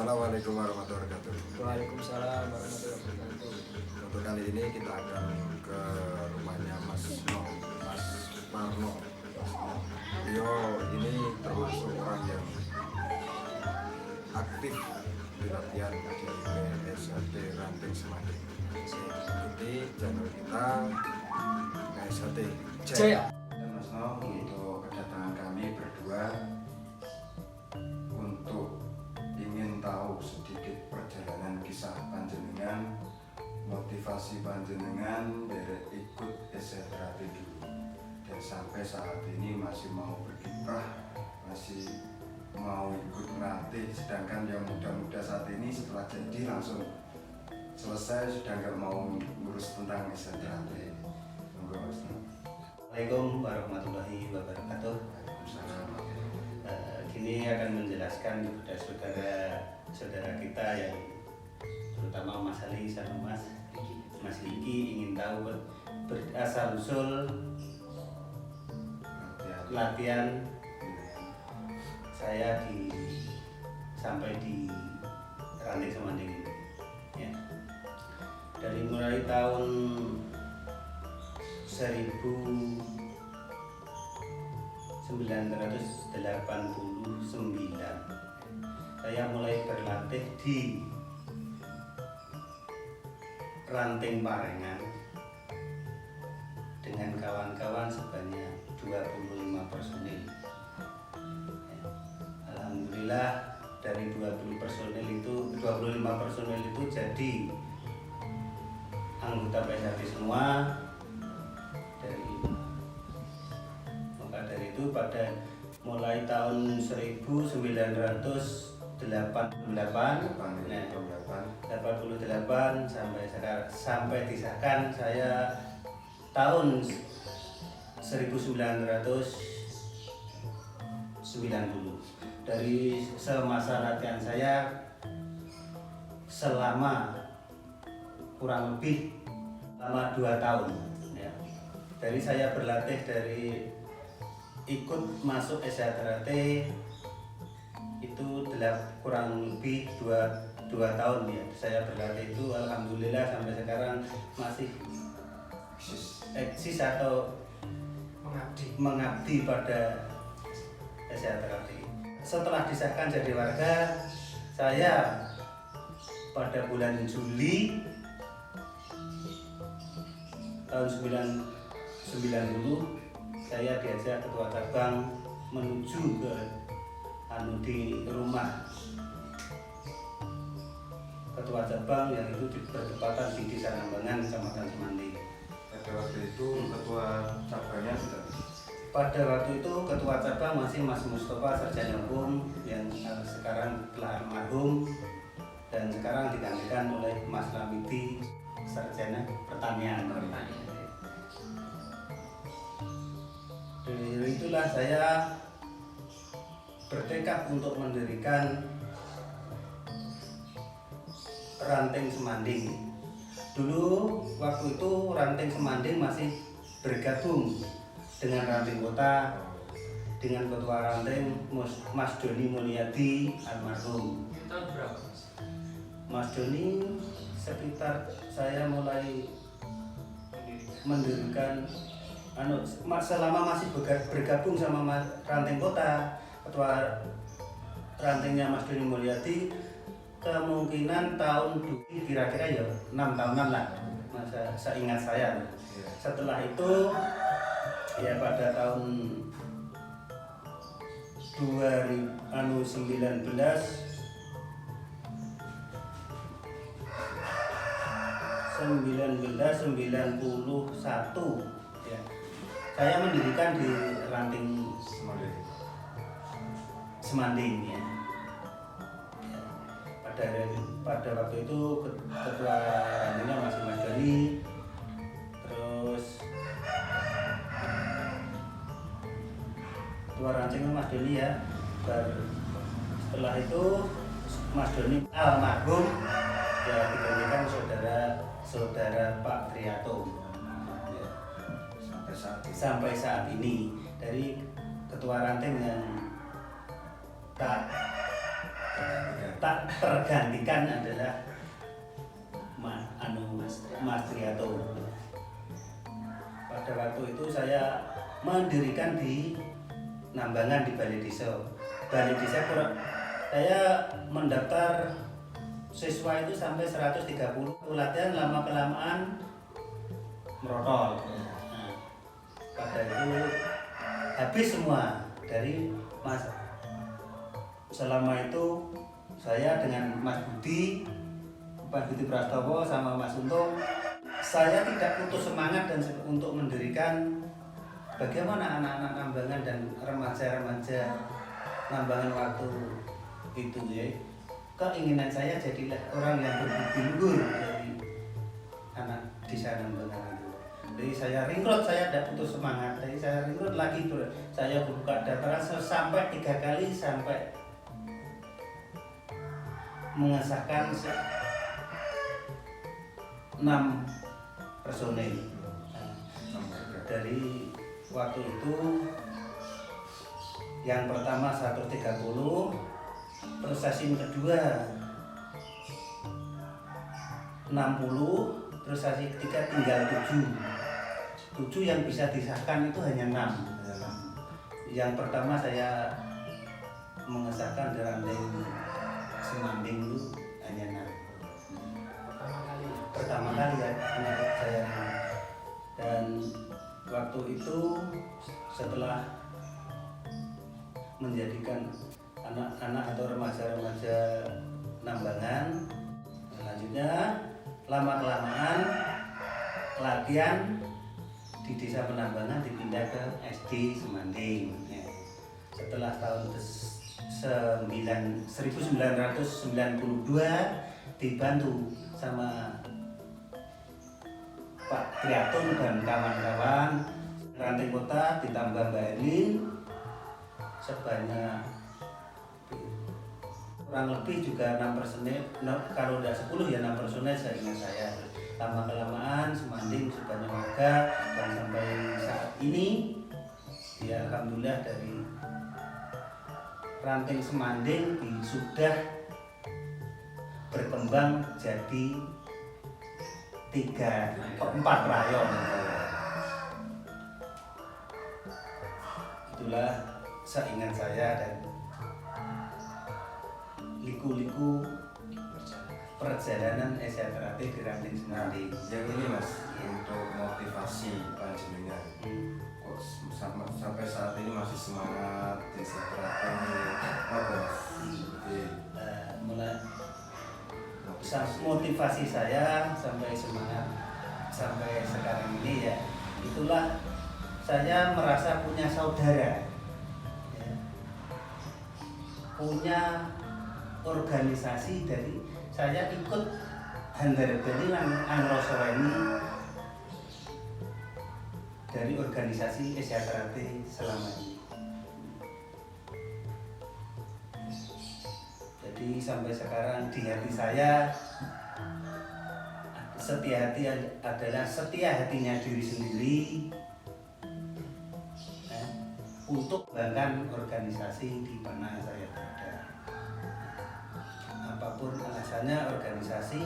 Assalamualaikum warahmatullahi wabarakatuh. Waalaikumsalam warahmatullahi wabarakatuh. Untuk kali ini kita akan ke rumahnya Mas Marno. Beliau ini termasuk orang yang aktif di latihan di PSHT Ranting Semadi. Ikuti channel kita PSHT Jaya. Mas No, untuk kedatangan kami berdua untuk ingin tahu sedikit perjalanan kisah panjenengan, motivasi panjenengan dari ikut SRT dulu dan sampai saat ini masih mau berkiprah, masih mau ikut melatih, sedangkan yang muda-muda saat ini setelah jadi langsung selesai sudah nggak mau ngurus tentang SRT. Assalamualaikum warahmatullahi wabarakatuh. Kini akan menjelaskan kepada saudara-saudara kita yang terutama Mas Ali sama Mas Liki ingin tahu asal usul latihan saya sampai di Ranting Semanding ini. Ya. Dari mulai tahun 1989 saya mulai berlatih di Ranting Parengan dengan kawan-kawan sebanyak 25 personil. Alhamdulillah dari 25 personil itu jadi anggota PSHT semua. Dari itu pada mulai tahun 1988 sampai disahkan saya tahun 1990. Dari semasa latihan saya selama kurang lebih 2 tahun ya. Dari saya berlatih dari ikut masuk SRT itu kurang lebih 2 tahun ya. Saya berlatih itu alhamdulillah sampai sekarang masih eksis atau mengabdi pada SRT. Setelah disahkan jadi warga, saya pada bulan Juli tahun 1990 saya diajak ketua cabang menuju ke di rumah ketua cabang yang itu bertepatan di Desa Nambangan, Kecamatan Semanding. Pada waktu itu ketua cabangnya sudah. Pada waktu itu ketua cabang masih Mas Mustafa Sarjana Hukum yang sekarang telah almarhum dan sekarang digantikan oleh Mas Lamidi Sarjana Pertanian. Dari itulah saya bertekad untuk mendirikan Ranting Semanding. Dulu waktu itu Ranting Semanding masih bergabung dengan Ranting Kota dengan ketua Ranting Mas Doni Mulyadi almarhum. Tahun berapa? Mas Doni sekitar saya mulai mendirikan selama masih bergabung sama Ranting Kota, ketua rantingnya Mas Doni Mulyadi, kemungkinan tahun kira-kira ya 6 tahunan lah, masa seingat saya. Setelah itu ya pada tahun 2019 ya, saya mendirikan di Ranting Semanding ya. Pada waktu itu ketua rantingnya masih Mas Doni, terus ketua rantingnya Mas Doni ya. Setelah itu Mas Doni almarhum ya digantikan saudara Pak Triato ya. Sampai saat ini dari ketua ranting yang tak tak tergantikan adalah Mas Triato. Pada waktu itu saya mendirikan di Nambangan di Balai Desa. Balai Desa saya mendaftar siswa itu sampai 130. Latihan lama kelamaan merotol. Nah, pada itu habis semua dari Mas. Selama itu saya dengan Mas Budi Prastowo sama Mas Untung, saya tidak putus semangat dan untuk mendirikan bagaimana anak-anak Nambangan dan remaja-remaja Nambangan waktu itu ya. Keinginan saya jadilah orang yang berbudi luhur dari anak desa Nambangan itu. Jadi saya ringrot, saya tidak putus semangat. Jadi saya ringrot lagi, saya buka daftaran sampai 3 kali sampai mengesahkan 6 personil. Dari waktu itu yang pertama 130, terus sesi kedua 60, terus sesi ketiga tinggal 7 yang bisa disahkan itu hanya 6. Yang pertama saya mengesahkan di Ranting Semanding itu hanya 6. Pertama kali ya saya. Dan waktu itu setelah menjadikan anak-anak atau remaja-remaja Nambangan, selanjutnya lama-kelamaan latihan di desa Penambangan dipindah ke SD Semanding ya. Setelah tahun 1992 dibantu sama Pak Triatun dan kawan-kawan Ranting Kota ditambah Mbak Erlin sebanyak kurang lebih juga 6 personel, kalau tidak 10 ya 6 personel saya ingat saya. Lama kelamaan Semanding sebanyak warga dan sampai saat ini ya alhamdulillah dari Ranting Semanding sudah berkembang jadi 4 rayon. Itulah seingat saya dan liku-liku perjalanan SRT di Ranting Semanding. Yang ini Mas, untuk motivasi panjenengan kok sampai saat ini masih semangat di SRT apa Mas? Mulai motivasi saya sampai semangat sampai sekarang ini ya itulah saya merasa punya saudara ya. Punya organisasi dari saya ikut Handarbani Angrosora ini dari organisasi SRT selama ini. Jadi sampai sekarang di hati saya setia hati adalah setia hatinya diri sendiri untuk mengembangkan organisasi di mana saya berada. Apapun alasannya organisasi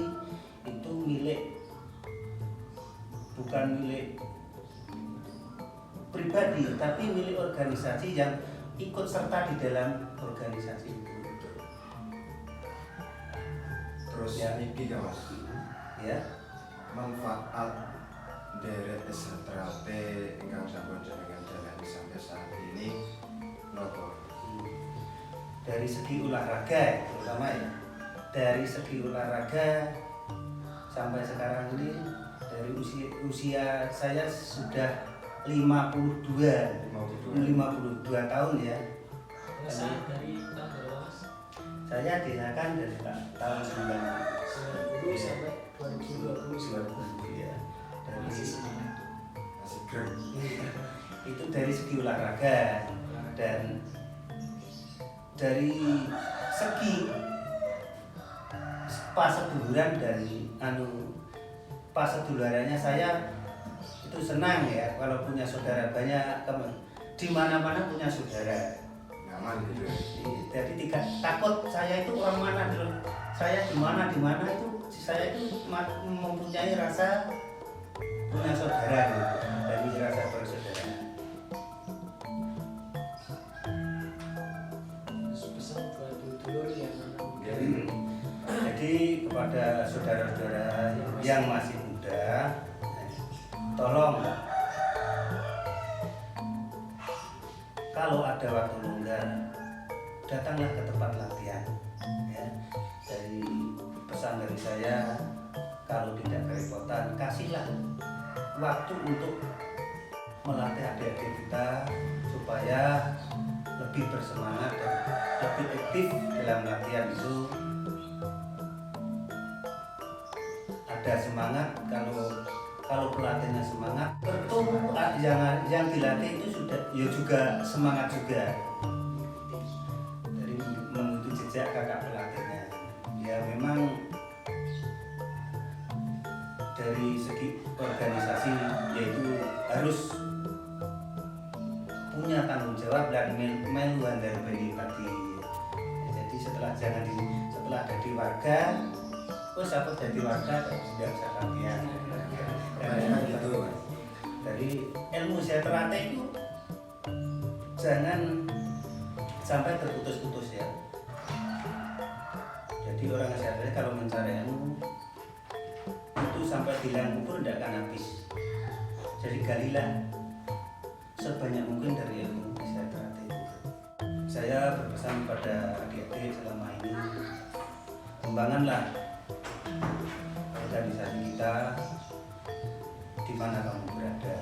itu bukan milik pribadi tapi milik organisasi yang ikut serta di dalam organisasi itu. Terus Ya. niki kan Mas, Ya, manfaat dari SRT ingkang sampun jenengan jalani sampai saat ini nopo? dari segi olahraga terutama ya. Dari segi olahraga sampai sekarang ini dari usia saya sudah 52 tahun ya. Dari tahun berapa Mas? Saya dilakukan dari tahun 90 sampai 2020 ya. masih semangat. Masih keren. Itu dari segi olahraga dan dari segi paseduluran dari pasedulurannya saya itu senang ya kalau punya saudara banyak di mana-mana punya saudara. aman gitu. Jadi tidak takut saya itu orang mana dulu, saya di mana itu saya itu mempunyai rasa punya saudara gitu, dari rasa bersaudara. Pesan buat dulur yang Jadi kepada saudara-saudara yang masih muda, tolong kalau ada waktu longgar datanglah ke tempat latihan ya. Dari pesan dari saya, kalau tidak kerepotan kasihlah waktu untuk melatih adik-adik kita supaya lebih bersemangat dan lebih aktif dalam latihan itu. Ada semangat, kalau pelatihnya semangat, tentu yang dilatih itu sudah ya juga semangat juga. Dari mengikuti jejak kakak pelatihnya. Ya memang dari segi organisasi yaitu harus punya tanggung jawab dan meluan dari bagi. Jadi setelah jadi warga, terus aku jadi warga tidak bisa latihan. Gitu. Dari ilmu seterate itu jangan sampai terputus-putus ya. Jadi orang seterate kalau mencari ilmu itu sampai bilang kubur tidak akan habis. Jadi galilah sebanyak mungkin dari ilmu seterate itu. Saya berpesan pada adik-adik selama ini, kembangkanlah organisasi kita di mana kamu berada.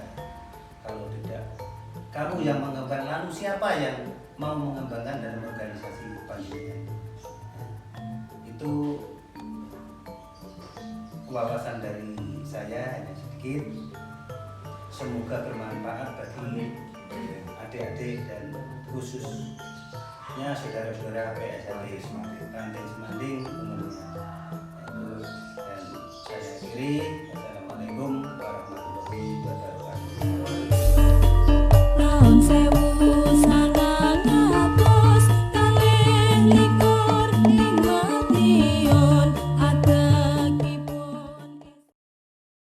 Kalau tidak kamu yang mengembangkan, lalu siapa yang mau mengembangkan dalam organisasi panjenengan? Itu wawasan dari saya hanya sedikit. Semoga bermanfaat bagi adik-adik dan khususnya saudara-saudara PSLD Ranting Semanding umumnya. Dan saya akhiri. Assalamualaikum warahmatullahi wabarakatuh.